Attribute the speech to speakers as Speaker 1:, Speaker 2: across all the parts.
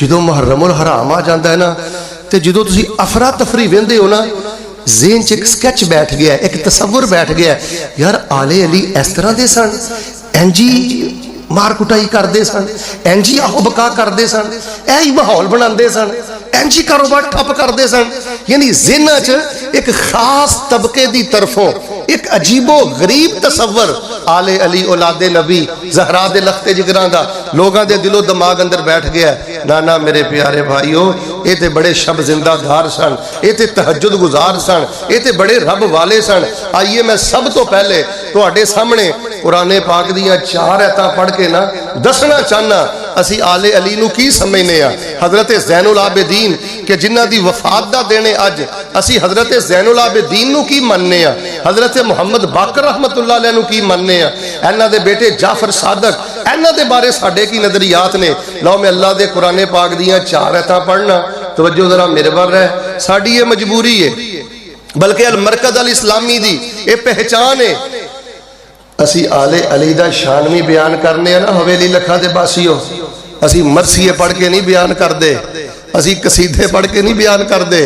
Speaker 1: جدو محرم الحرام آ جاتا ہے نا تو جدو تسی افرا تفری ویندے ہو نا ذہن چ ایک سکیچ بیٹھ گیا ہے، ایک تصور بیٹھ گیا ہے، یار آلے علی اس طرح دے سن، اینجی مار کٹائی کردے سن، اینجی آہو بکا کردے سن، ایہی ماحول بناندے سن، اینجی کاروبار ٹھپ کردے سن. یعنی ذہن چ ایک خاص طبقے دی طرفوں ایک عجیب و غریب تصور آلے علی اولاد نبی زہرا دے لختے جگراں دا لوگاں دے دل و دماغ اندر بیٹھ گیا ہے. نانا میرے پیارے بھائیو، اے تے بڑے شب زندہ دھار سن، اے تے تہجد گزار سن، اے تے بڑے رب والے سن. آئیے میں سب تو پہلے تواڈے سامنے قرآن پاک دیاں 4 آیتاں پڑھ کے نا دسنا چاہنا اسی آلے علی نو کی سمجھنے ہیں. حضرت زین العابدین کہ جنہ دی وفات دا دینے اج اسی حضرت زین العابدین نو کی مننے ہیں، حضرت محمد باقر رحمت اللہ علیہ نو کی مننے ہیں، اینہ دے بیٹے جعفر صادق، اینہ دے بارے ساڑھے کی نظریات نے. لو میں اللہ دے قرآن پاک دیاں 4 آیتاں پڑھنا، توجہ ذرا میرے بار رہے، ساڑھی یہ مجبوری ہے بلکہ المرکز الاسلامی دی یہ پہچان ہے. اسی آلے علی دا شانوی بیان کرنے ہیں نا حویلی لکھا دے باسی ہو، اسی مرثیے پڑھ کے نہیں بیان کر دے، اسی قصیدے پڑھ کے نہیں بیان کر دے.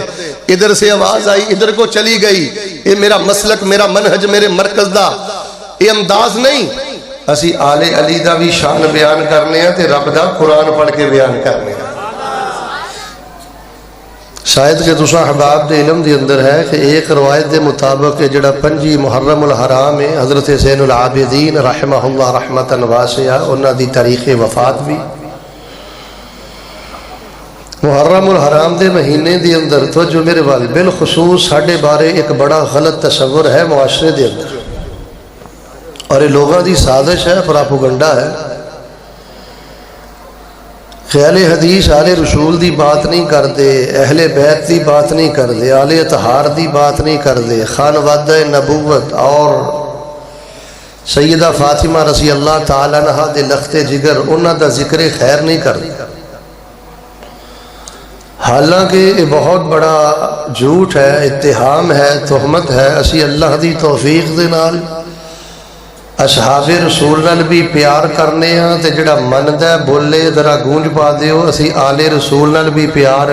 Speaker 1: ادھر سے آواز آئی ادھر کو چلی گئی، یہ میرا مسلک میرا منہج میرے مرکز دا یہ انداز نہیں. اسی آلے علی دا بھی شان بیان کرنے ہیں تے رب دا قرآن پڑھ کے بیان کرنے ہیں. شاید کہ دوسرا احباب دے علم دے اندر ہے کہ ایک روایت دے مطابق جڑا 5 محرم الحرام ہے حضرت زین العابدین رحمہ اللہ رحمتاً واسعہ انہاں دی تاریخ وفات بھی محرم الحرام دے مہینے دے اندر. تو جو میرے والد بالخصوص ساڑھے بارے ایک بڑا غلط تصور ہے معاشرے دے اندر، اور یہ لوگاں دی سازش ہے، پراپوگنڈا ہے. خیال حدیث آل رسول دی بات نہیں کردے، اہل بیت دی بات نہیں کردے، آل اطہار دی بات نہیں کردے، خانوادہ نبوت اور سیدہ فاطمہ رضی اللہ تعالیٰ عنہا دے لخت جگر انہاں دا ذکر خیر نہیں کردے. حالانکہ یہ بہت بڑا جھوٹ ہے، اتہام ہے، تہمت ہے. اسی اللہ دی توفیق دے نال اصحاب رسول نال بھی پیار کرنے ہیں تے جڑا مندہ ہے بولے ذرا گونج پا دیو اسی آل رسول نال بھی پیار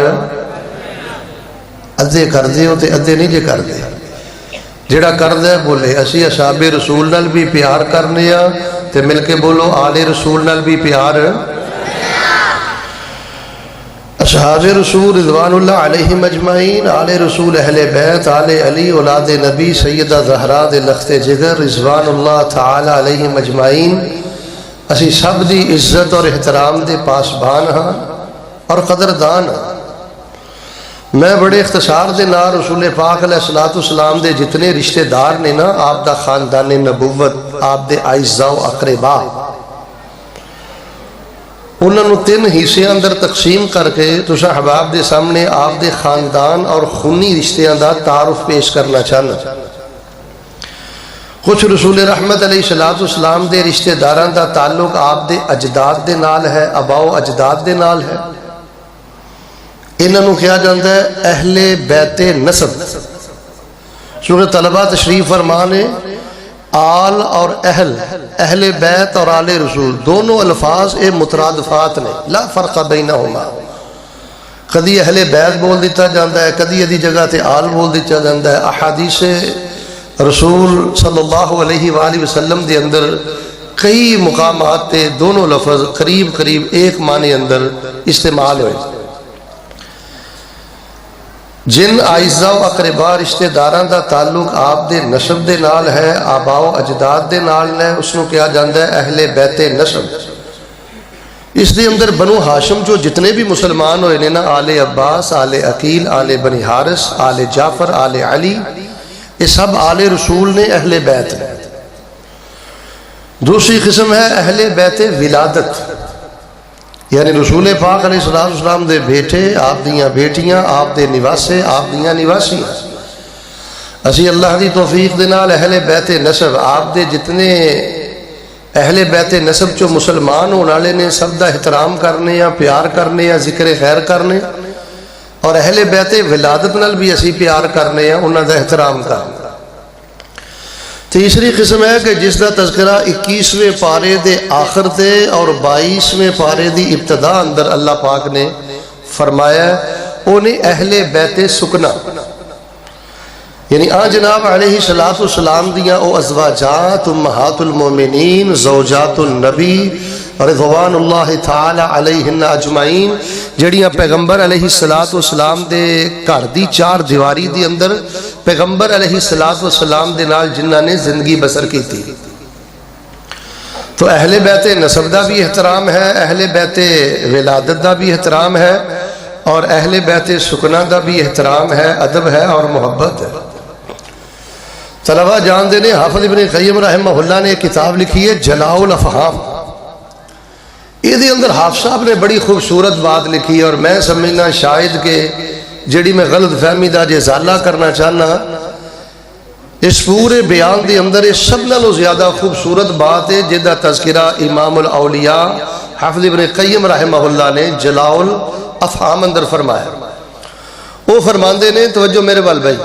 Speaker 1: ادھے کر دیو تے ادھے نہیں جے کر دے. جڑا کر دے بولے اسی اصحاب رسول نال بھی پیار کرنے ہیں تے مل کے بولو آل رسول نال بھی پیار. اصحاب رسول رضوان اللہ علیہ مجمعین، آل رسول اہل بیت، آل علی اولاد نبی سیدہ زہرا دے لخت جگر رضوان اللہ تعالی علیہ مجمعین اسی سب دی عزت اور احترام دے پاسبان ہاں اور قدردان ہاں. میں بڑے اختصار دے نا رسول پاک علیہ السلام دے جتنے رشتہ دار نے نا آپ دا خاندان نبوت، آپ دے اعزاء و اقربا، انہوں نے 3 حصے اندر تقسیم کر کے تو احباب دے سامنے آپ دے خاندان اور خونی رشتیاں دا تعارف پیش کرنا چاہنا. کچھ رسول رحمت علیہ السلام دے رشتہ داران دا تعلق آپ دے اجداد دے نال ہے، اباؤ اجداد دے نال ہے. انہوں نے کیا جاندہ ہے اہل بیت نسب. چونکہ طلبہ تشریف فرمانے آل اور اہل بیت اور آل رسول دونوں الفاظ اے مترادفات نے، لا فرق بینہما. کدی اہل بیت بول دیتا جاندہ ہے، کدی ادھی جگہ تے آل بول دیتا جاندہ ہے. احادیث رسول صلی اللہ علیہ وآلہ وسلم دے اندر کئی مقامات تے دونوں لفظ قریب قریب ایک معنی اندر استعمال ہوئے. جن اعزاء و اقربا رشتہ داران دا تعلق آپ دے نسب دے نال ہے، آباء و اجداد دے نال نے، اس نو کیا جاندہ ہے اہل بیت نسب. اس دے اندر بنو ہاشم جو جتنے بھی مسلمان ہوئے نا، آل عباس، آل عقیل، آل بنی حارث، آل جعفر، آل علی، یہ سب آل رسول نے، اہل بیت نے. دوسری قسم ہے اہل بیت ولادت، یعنی رسول پاک علیہ السلام دے بیٹے، آپ دیاں بیٹیاں، آپ دے نواسے، آپ دیاں نواسیاں. اسی اللہ دی توفیق دے نال اہل بیت نسب آپ دے جتنے اہل بیت نسب چو مسلمان ہونے والے نے سب دا احترام کرنے یا پیار کرنے یا ذکر خیر کرنے، اور اہل بیت ولادت نال بھی اسی پیار کرنے یا انہاں دا احترام کرنے. تیسری قسم ہے کہ جس دا تذکرہ 21ویں پارے دے آخر تے اور 22ویں پارے دی ابتدا اندر اللہ پاک نے فرمایا انہیں اہل بیت سکنا یعنی جناب علیہ السلام دیاں او ازواجات امہات المومنین زوجات النبی رضوان اللہ تعالی علیہن اجمعین جڑیاں پیغمبر علیہ السلام دے گھر دی چار دیواری دی اندر پیغمبر علیہ السلام دے نال جنہاں نے زندگی بسر کی تھی. تو اہل بیت نسب دا بھی احترام ہے, اہل بیت ولادت دا بھی احترام ہے, اور اہل بیت سکنا دا بھی احترام ہے, ادب ہے اور محبت ہے. طلبہ جان دینے حافظ ابن قیم رحمہ اللہ نے ایک کتاب لکھی ہے جلاء الافہام. یہ دے اندر حافظ صاحب نے بڑی خوبصورت بات لکھی ہے, اور میں سمجھنا شاید کہ جڑی میں غلط فہمی دا جے ازالہ کرنا چاہنا اس پورے بیان دے اندر اس سب نالوں زیادہ خوبصورت بات ہے جدا تذکرہ امام الاولیاء حافظ ابن قیم رحمہ اللہ نے جلاء الافہام اندر فرمایا. وہ فرماندے نے توجہ میرے وال بھائی,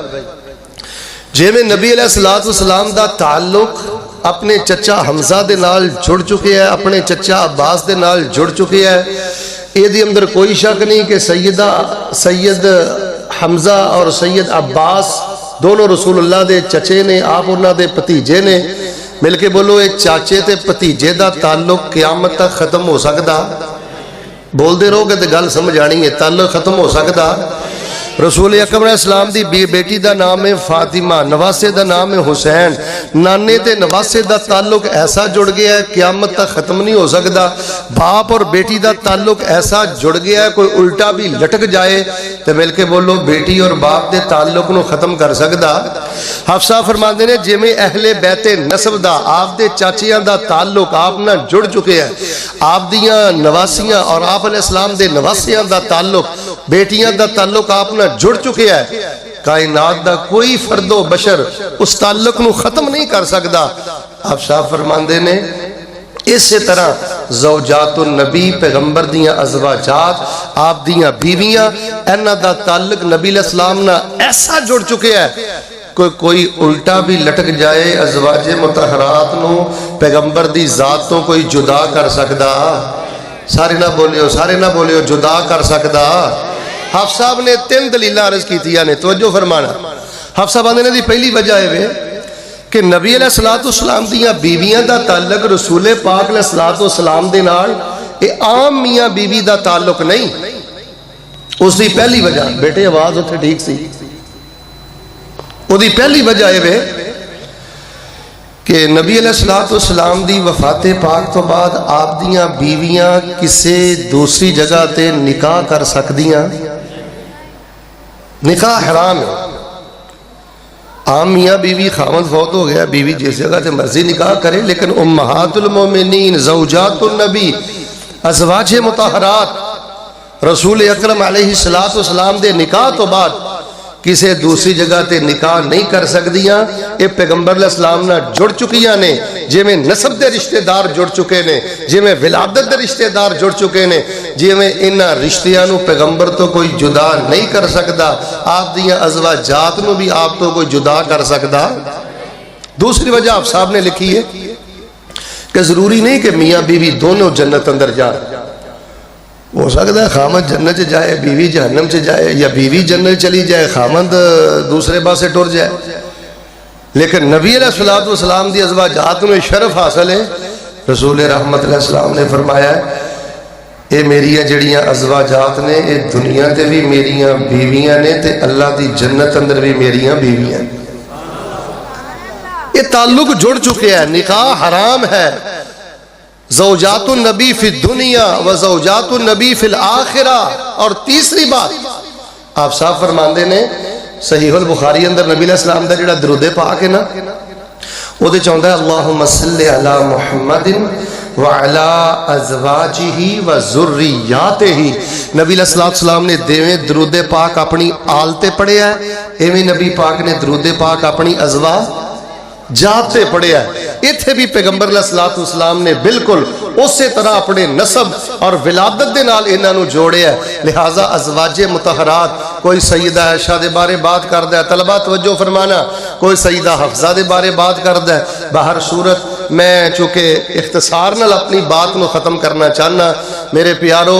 Speaker 1: جے میں نبی علیہ السلام دا تعلق اپنے چچا حمزہ دے نال جڑ چکے ہے, اپنے چچا عباس دے نال جڑ چکے ہے. یہ دی اندر کوئی شک نہیں کہ سید حمزہ اور سید عباس دونوں رسول اللہ دے چچے نے, آپ انہاں دے پتیجے نے. مل کے بولو اے چاچے تے پتیجے دا تعلق قیامت تک ختم ہو سکدا؟ بول دے رہو گے تے گل سمجھ آنی ہے. تعلق ختم ہو سکدا؟ رسول اکرم علیہ السلام دی بیٹی دا نام ہے فاطمہ, نواسے دا نام ہے حسین. نانے تے نواسے دا تعلق ایسا جڑ گیا ہے قیامت تک ختم نہیں ہو سکتا. باپ اور بیٹی دا تعلق ایسا جڑ گیا ہے کوئی الٹا بھی لٹک جائے تو مل کے بولو بیٹی اور باپ دے تعلق نو ختم کر سکتا؟ حفصہ فرماندے نے جے میں اہل بیت نسب دا آپ دے چاچیاں دا تعلق آپ نہ جڑ چکے ہیں, آپ دیاں نواسیاں اور آپ علیہ السلام دے نواسیاں دا تعلق بیٹیاں دا تعلق آپ نہ جڑ چکے ہیں, کائنات دا کوئی فرد و بشر اس تعلق نو ختم نہیں کر سکتا. آپ صاحب فرماندے نے اسی طرح زوجات النبی پیغمبر دیاں ازواجات آپ دیاں بیویاں انہاں دا تعلق نبی علیہ السلام نہ ایسا جڑ چکے ہیں کوئی الٹا بھی لٹک جائے ازواج مطہرات نو پیغمبر دی ذات تو کوئی جدا کر سکتا؟ سارے نہ بولیو جدا کر سکتا؟ حافظ صاحب نے 3 دلیلہ عرض کی تھی نے توجہ فرمانا. حافظ صاحب نے دی پہلی وجہ ہے کہ نبی علیہ السلام دیاں بیویاں دا تعلق رسول پاک علیہ السلام دے نال اے عام میاں بیوی دا تعلق نہیں. اس دی پہلی وجہ بیٹے آواز اتھے ٹھیک سی, وہ دی پہلی وجہ ہے کہ نبی علیہ السلام دی وفات پاک تو بعد آپ دیاں بیویاں کسے دوسری جگہ تے نکاح کر سکدیاں؟ نکاح حرام ہے. عام میاں بیوی خامد فوت ہو گیا, بیوی جس جگہ تے مرضی نکاح کرے, لیکن امہات المومنین زوجات النبی ازواج مطہرات رسول اکرم علیہ السلام دے نکاح تو بعد کسے دوسری جگہ تے نکاح نہیں کر سکدیاں. اے پیغمبر علیہ السلام نہ جڑ چکیاں نے, جے میں نسب دے رشتہ دار جڑ چکے نے, جے میں ولادت دے رشتہ دار جڑ چکے نے, جے میں انہاں رشتیاں نو پیغمبر تو کوئی جدا نہیں کر سکدا, آپ دیاں ازواجات نو بھی آپ تو کوئی جدا کر سکدا. دوسری وجہ آپ صاحب نے لکھی ہے کہ ضروری نہیں کہ میاں بیوی دونوں جنت اندر جائیں. ہو سکتا ہے خامد جنت جائے بیوی جہنم سے جائے, یا بیوی جنت چلی جائے خامد دوسرے پاسے ٹر جائے. لیکن نبی علیہ السلام دی ازواجات میں شرف حاصل ہے. رسول رحمت علیہ السلام نے فرمایا ہے اے میریاں جڑیاں ازواجات نے اے دنیا تے بھی میریاں بیویاں نے تے اللہ دی جنت اندر بھی میریاں بیویاں. یہ تعلق جڑ چکے ہیں, نکاح حرام ہے. زوجات النبی فی الدنیا و زوجات النبی فی الآخرہ. اور تیسری بات آپ صاحب فرماندے نے صحیح البخاری اندر نبی علیہ السلام دا جڑا درود پاک ہے نا, وہ دے چاہتا ہے اللہم صلی علی محمد وعلا ازواجہ و ذریاتہ. نبی علیہ السلام نے دیویں درود پاک اپنی آل تے پڑھے ہے, ایویں نبی پاک نے درود پاک اپنی ازواج جاتے پڑے ہیں. اتھے بھی پیغمبر علیہ السلام نے بالکل اسی طرح اپنے نسب اور ولادت دے نال انہاں نو جوڑے ہیں. لہٰذا ازواج مطہرات, کوئی سیدہ عائشہ دے بارے بات کر دے, طلبہ توجہ فرمانا, کوئی سیدہ حفصہ دے بارے بات کر دے. باہر صورت میں چونکہ اختصار نال اپنی بات نو ختم کرنا چاہنا, میرے پیارو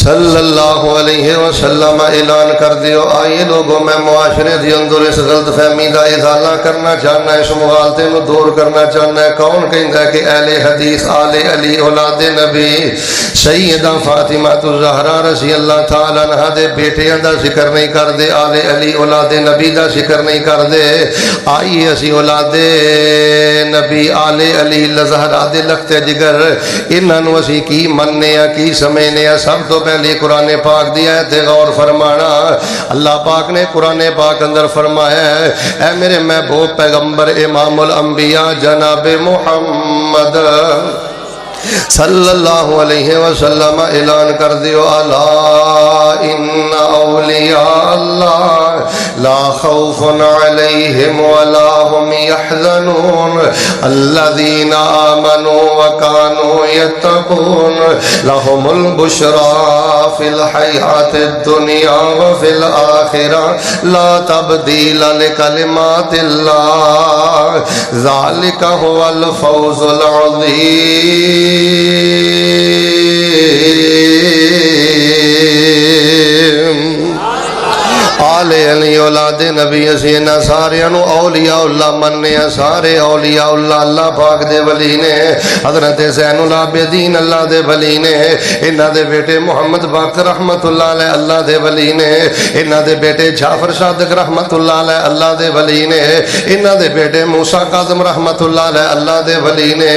Speaker 1: صلی اللہ علیہ وسلم اعلان کر دیو آئیے لوگوں میں معاشرے دی اندر اس غلط فہمی دا ازالہ کرنا چاہنا ہے، اس مغالطے میں دور کرنا چاہنا ہے۔ کون کہندا ہے کہ اہل حدیث آل علی اولاد نبی سیدہ فاطمہ الزہرا رضی اللہ تعالیٰ عنہ دے بیٹیاں دا ذکر نہیں کر دے، آل علی اولاد نبی دا ذکر نہیں کر دے؟ آئیے اسی اولاد نبی آل علی زہرا دے لختے جگر انہاں نو اسی کی مننے ہیں کی سمجھنے ہیں؟ سب تو پہلے قرآن پاک دیا ہے تے غور فرمانا۔ اللہ پاک نے قرآن پاک اندر فرمایا ہے اے میرے محبوب پیغمبر امام الانبیاء جناب محمد صلی اللہ علیہ وسلم اعلان کر دیو الا ان اولیاء اللہ لا خوف علیہم ولا هم يحزنون الذین آمنوا وكانوا يتقون لهم البشرى في الحیات الدنیا وفي الآخرة لا تبدیل لکلمات اللہ ذالک هو الفوز العظیم۔ آل علی اولاد نبی اسینا سارے انو اولیاء اللہ مننے سارے اولیاء اللہ اللہ پاک دے ولی نے۔ حضرت زین العابدین اللہ دے ولی نے، انہ دے بیٹے محمد باقر رحمت اللہ علیہ اللہ دے ولی نے، انہ دے بیٹے جعفر صادق رحمت اللہ علیہ اللہ دے ولی نے، انہ دے بیٹے موسیٰ کاظم رحمت اللہ علیہ اللہ دے ولی نے،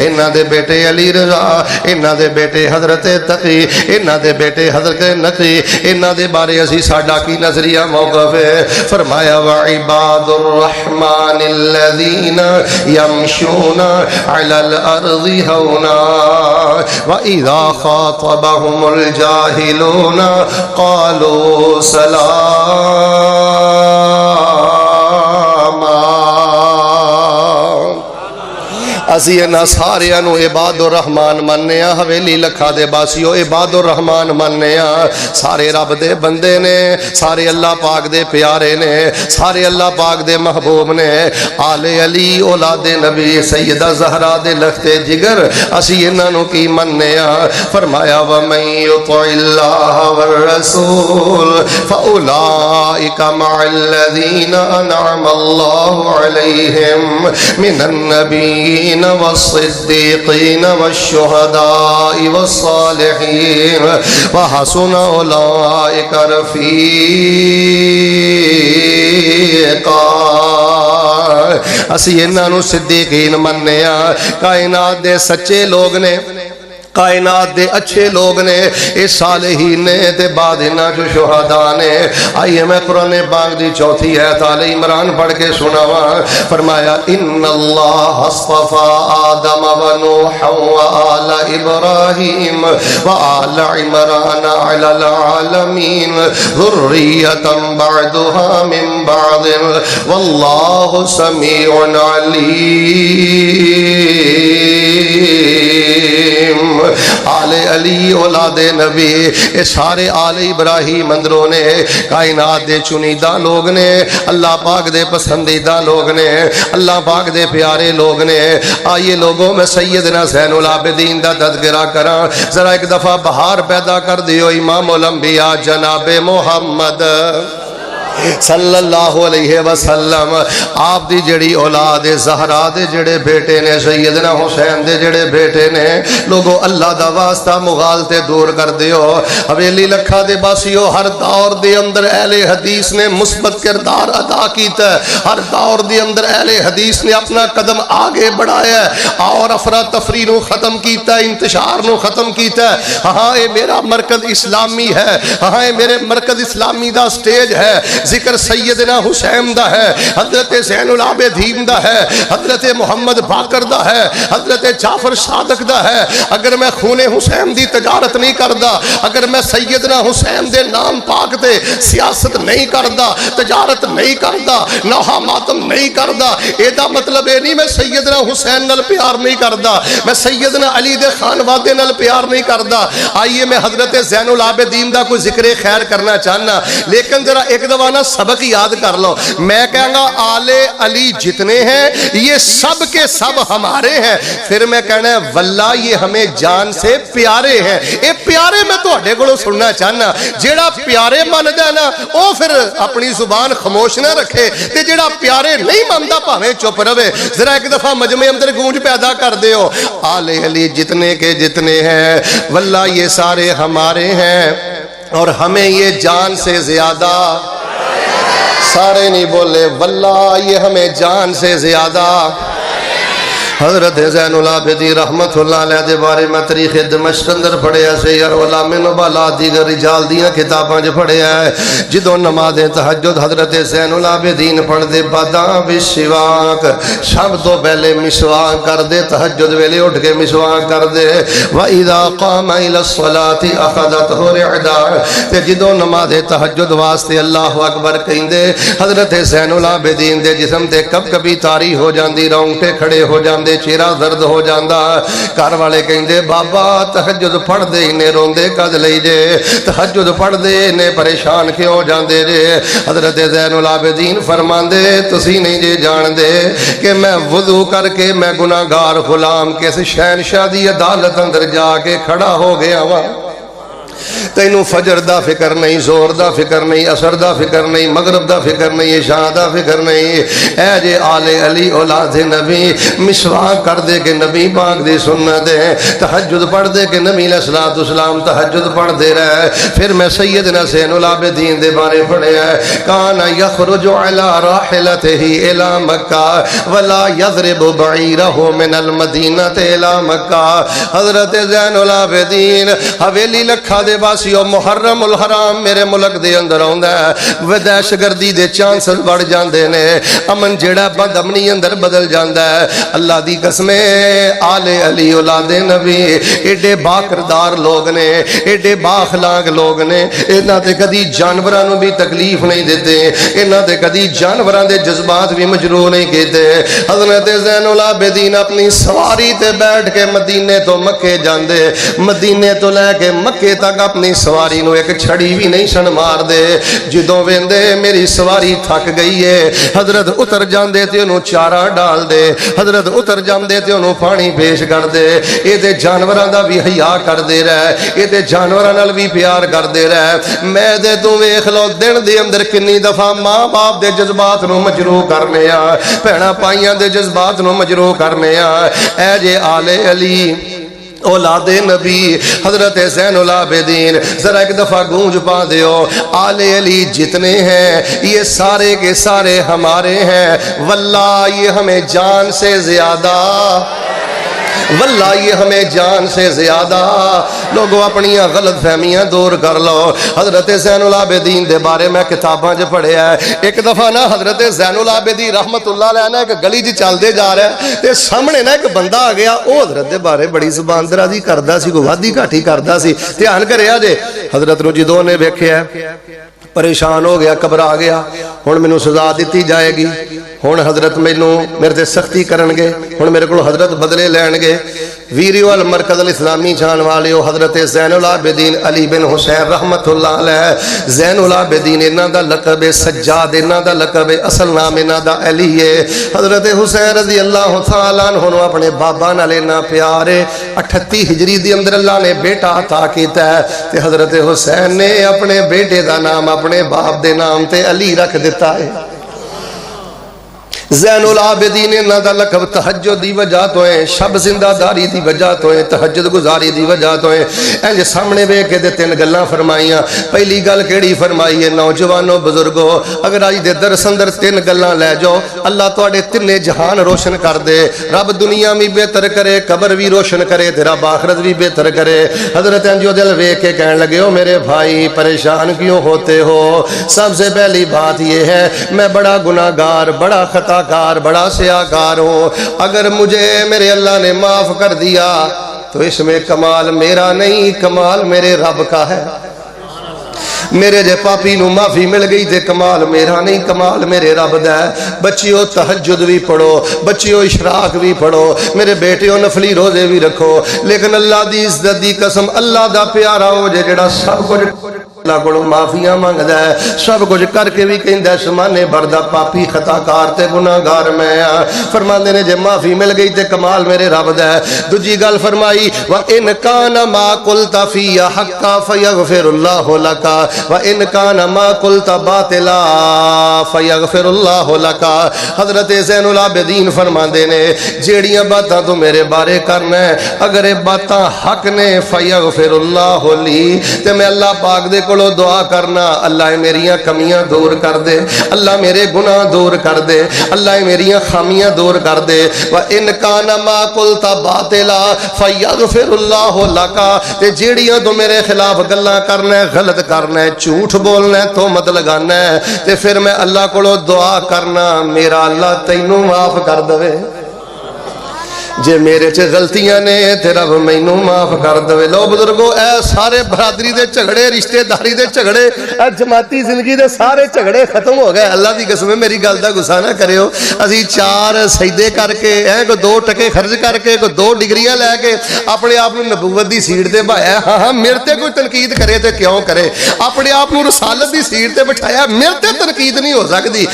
Speaker 1: انہ دے بیٹے علی رضا، انہ دے بیٹے حضرت تقی، انہ دے بیٹے حضرت نقی، انہ دے بارے اسی ساڈا کی نظریہ موقف ہے۔ فرمایا وعباد الرحمن الذین یمشون علی الارض ہونا وَإِذَا خَاطَبَهُمُ الْجَاهِلُونَ قَالُوا سَلَامًا۔ اسی انہاں سارے انو عباد الرحمن مننے ہیں، حویلی لکھا دے باسیو عباد الرحمن مننے ہیں، سارے رب دے بندے نے، سارے اللہ پاک دے پیارے نے، سارے اللہ پاک دے محبوب نے۔ آل علی اولاد نبی سیدہ زہرا دے لختے جگر اسی انہاں کی مننے ہیں۔ فرمایا وَمَن يُطِعِ اللَّهَ وَالرَّسُولَ فَأُولَئِكَ مَعَ الَّذِينَ أَنْعَمَ اللَّهُ عَلَيْهِمْ مِنَ النَّبِيِّينَ والصديقين والشهداء والصالحين وحسن أولئك رفيقا۔ اسی انہوں صدیقین مننے ہیں، کائنات دے سچے لوگ نے، کائنات دے اچھے لوگ نے، اس صالحین نے تے بعد انہاں جو شہداء نے۔ آئیے میں قرآن پاک دی چوتھی آیت آل عمران پڑھ کے سناواں۔ فرمایا ان اللہ اصطفى آدم ونوحا وآل ابراہیم وآل عمران علی العالمین ذریۃ بعضها من بعض واللہ سمیع علیم۔ آل علی اولاد نبی اے سارے آل ابراہیم اندروں نے، کائنات دے چنیدہ لوگ نے، اللہ پاک دے پسندیدہ لوگ نے، اللہ پاک دے پیارے لوگ نے۔ آئیے لوگوں میں سیدنا زین العابدین دا تذکرہ کراں، ذرا ایک دفعہ بہار پیدا کر دیو امام الانبیاء جناب محمد صلی اللہ علیہ وسلم۔ آپ دی جڑی اولاد زہرا دے جڑے بیٹے نے، سیدنا حسین دے جڑے بیٹے نے، لوگوں اللہ دا واسطہ مغالطے دور کر دیو۔ حویلی لکھا دے باسیو ہر دور دے اندر اہل حدیث نے مثبت کردار ادا کیتا ہے، ہر دور دے اندر اہل حدیث نے اپنا قدم آگے بڑھایا ہے اور افراتفری نو ختم کیتا ہے، انتشار نو ختم کیتا ہے۔ ہاں اے میرا مرکز اسلامی ہے، ہاں اے میرے مرکز اسلامی دا سٹیج ہے، ذکر سیدنا حسین دا ہے، حضرت زین العابدین دا ہے، حضرت محمد باقر دا ہے، حضرت جعفر صادق دا ہے۔ اگر میں خون حسین دی تجارت نہیں کردا، اگر میں سیدنا حسین دے نام پاک دے سیاست نہیں کردا، تجارت نہیں کردا، نوحہ ماتم نہیں کردا، اے دا مطلب اے نہیں میں سیدنا حسین نال پیار نہیں کردا، میں سیدنا علی دے خانوادے نال پیار نہیں کردا۔ آئیے میں حضرت زین العابدین دا کوئی ذکر خیر کرنا چاہنا، لیکن ذرا ایک دفعہ نا سبق یاد کر لو. میں کہوں گا آل علی جتنے ہیں یہ سب کے سب ہمارے ہیں. پھر میں کہنا ہے واللہ یہ ہمیں جان سے پیارے ہیں. اے پیارے میں تو اڈے کو سننا چاہنا. جیڑا پیارے ماندا ہے نا او پھر اپنی زبان خاموش نہ رکھے تے جیڑا پیارے نہیں ماندا بھاویں چپ رہے. ذرا ایک دفعہ مجمع اندر گونج پیدا کر دیو. آل علی جتنے کے جتنے ہیں واللہ یہ سارے ہمارے ہیں اور ہمیں یہ جان سے زیادہ. سارے نہیں بولے واللہ یہ ہمیں جان سے زیادہ. حضرت زین العابدین رحمت اللہ علیہ دے بارے میں تاریخ دمشق اندر پڑھیا سیر علامہ نبالا دیگر رجال دیاں کتاباں جو پڑھیا ہے. جدوں نماز تہجد حضرت زین العابدین پڑھ دے باداں بشواک شب تو پہلے مسواک کر دے. تہجد ویلے اٹھ کے مسواک کر دے. وَإِذَا قَامَ إِلَى الصَّلَاةِ أَخَذَتْهُ رِعْدًا. تے جدوں نماز تہجد واسطے اللہ اکبر کہندے حضرت زین العابدین دے جسم تے کب کبھی تاری ہو جاندی, رونگٹے کھڑے ہو جاندے, چہرہ درد ہو جاندہ. گھر والے کہندے بابا تہجد پڑھ دے انہیں روندے کد لئی جے, تہجد پڑھ دے انہیں پریشان کیوں ہو جاندے جے. حضرت زین العابدین فرماندے تسی نہیں جے جان دے کہ میں وضو کر کے میں گناہگار غلام کس شہنشاہ دی عدالت اندر جا کے کھڑا ہو گیا وا. تینوں فجر دا فکر نہیں, زور دا فکر نہیں, عصر دا فکر نہیں, مغرب دا فکر نہیں, عشاء دا فکر نہیں. اے جے آل علی اولاد نبی مسواک کر دے کہ نبی پاک دی سنت ہے. تہجد پڑھ دے کہ نبی علیہ الصلوۃ والسلام تہجد پڑھ دے رہے. پھر میں سیدنا زین العابدین دے بارے پڑھیا ہے کان یخرج علی راحلته الی مکہ ولا یضرب بعیرہ من المدینہ الی مکہ. حضرت زین العابدین حویلی لکھا دے باسیو محرم الحرام میرے ملک دے اندر آندا ہے. ودیش گردی دے چانسز بڑھ جاندے نے, امن جیڑا بد امنی اندر بدل جاندا ہے. اللہ دی قسمیں آل علی اولاد نبی ایڈے باکردار لوگ نے, ایڈے باخلاق لوگ نے. انہاں تے کدی جانوراں نوں بھی تکلیف نہیں دیتے, انہاں تے کدی جانوراں دے جذبات بھی مجروح نہیں کیتے. حضرت زین العابدین اپنی سواری تے بیٹھ کے مدینے تو مکے جاندے, مدینے تو لے کے مکے تک اپنی سواری نو ایک چھڑی بھی نہیں سن مار دے. جدوں ویندے میری سواری تھک گئی ہے, حضرت اتر جاندے تے انہوں چارہ ڈال دے, حضرت اتر جاندے تے انہوں پانی پیش کر دے. اے دے جانوراں دا بھی حیا کر دے رہے, اے دے جانوراں نال بھی پیار کر دے رہے. میں دے تو ویکھ لو دن دے اندر کنی دفعہ ماں باپ دے جذبات نو مجروح کرنے آ, بہناں پائیاں دے جذبات نو مجروح کرنے آ. اے جے آل علی اولاد نبی حضرت زین العابدین ذرا ایک دفعہ گونج پا دیو. آل علی جتنے ہیں یہ سارے کے سارے ہمارے ہیں واللہ یہ ہمیں جان سے زیادہ, واللہ یہ ہمیں جان سے زیادہ. لوگوں اپنی غلط فہمیاں دور کر لو. حضرت زین العابدین دے بارے میں کتاباں جو پڑھے ہے. ایک دفعہ نا حضرت زین العابدین رحمت اللہ علیہ نا ایک گلی جی چل دے جا رہا ہے تے سامنے نا ایک بندہ آ گیا. او حضرت دے بارے بڑی زبان درازی کردا سی, کوئی وادی گھاٹی کردا سی. دھیان کریا جے حضرت نو جدوں نے ویکھیا پریشان ہو گیا, گھبرا گیا. ہن مینوں سزا دتی جائے گی, ہن حضرت مینوں میرے تے سختی کرن گے, ہن میرے کول حضرت بدلے لین گے. ویریو المرکز الاسلامی جان والے حضرت زین العابدین علی بن حسین رحمت اللہ علیہ. زین العابدین انہاں دا لقب سجاد, انہاں دا لقب اصل نام انہاں دا علی ہے. حضرت حسین رضی اللہ تعالیٰ عنہ اپنے بابا نال اتنا پیار ہے. 38 ہجری دی اندر اللہ نے بیٹا عطا کیتا ہے تے حضرت حسین نے اپنے بیٹے دا نام اپنے باپ دے نام تے علی رکھ دیتا ہے. زین العابدین انہاں دا لقب تہجد دی وجہ تو ہے, شب زندہ داری دی وجہ تو ہے, تہجد گزاری دی وجہ تو ہے. انج سامنے ویکھ کے تین گلاں فرمائیاں. پہلی گل کیڑی فرمائی ہے نوجوانوں بزرگو, اگر اج دے درس اندر تین گلاں لے جاؤ اللہ تواڈے تینے جہان روشن کر دے. رب دنیا بھی بہتر کرے, قبر بھی روشن کرے, تے رب آخرت بھی بہتر کرے. حضرت انجو دل ویکھ کے کہنے لگے, او میرے بھائی پریشان کیوں ہوتے ہو؟ سب سے پہلی بات یہ ہے میں بڑا گناہگار, بڑا خطا کار, بڑا سیاکار ہوں. اگر مجھے میرے اللہ نے معاف کر دیا تو اس میں کمال میرا نہیں, کمال میرے رب کا ہے. میرے جے پاپی نو معافی مل گئی تے کمال میرا نہیں, کمال میرے رب دا ہے. بچیو تہجد بھی پڑھو, بچیو اشراق بھی پڑھو, میرے بیٹیو نفلی روزے بھی رکھو, لیکن اللہ دی عزت دی قسم اللہ دا پیارا ہو جے جڑا سب کچھ اللہ کو معافیاں مانگدا ہے سب کچھ کر کے بھی کہندا سمانے بھردا پاپی خطاکار تے گناہگار میں ہاں فرماندے نے جے معافی مل گئی تے کمال میرے رب دا ہے دوجی گل فرمائی وَإِنْ كَانَ مَا قُلْتَ فِيَّ حَقًّا فَيَغْفِرُ اللَّهُ لَكَ وَإِنْ كَانَ مَا قُلْتَ بَاطِلًا فَيَغْفِرُ اللَّهُ لَكَ حضرت زین العابدین فرماندے نے جیڑیاں باتاں تو میرے بارے کرنا ہے اگر یہ باتاں حق نے فیغفر اللہ لی تے میں اللہ پاک دے کولو دعا کرنا اللہ میریاں کمیاں دور کر دے اللہ میرے گناہ دور کر دے اللہ میریاں خامیاں دور کر دے وَإِنْ كَانَ مَا قُلْتَ بَاطِلًا فَيَغْفِرُ اللَّهُ لَكَ تے جیڑیاں تو میرے خلاف گلاں کرنا ہے غلط کرنا ہے جھوٹ بولنا ہے تہمت لگانا ہے تے پھر میں اللہ کولو دعا کرنا میرا اللہ تینوں معاف کر دے جے میرے چے غلطیاں نے تے رب مینوں معاف کر دے لو بزرگو اے سارے برادری دے جھگڑے رشتہ داری دے جھگڑے اے جماعتی زندگی دے سارے جھگڑے ختم ہو گئے اللہ دی قسم میری گل دا غصہ نہ کریو اسی 4 سجدے کر کے کو 2 ٹکے خرچ کر کے کو 2 ڈگریاں لے کے اپنے آپ نو نبوت دی سیٹ تے بھایا ہاں ہاں میرے تے کوئی تنقید کرے تے کیوں کرے اپنے آپ نو رسالت دی سیٹ تے بٹھایا میرے تے تنقید نہیں ہو سکدی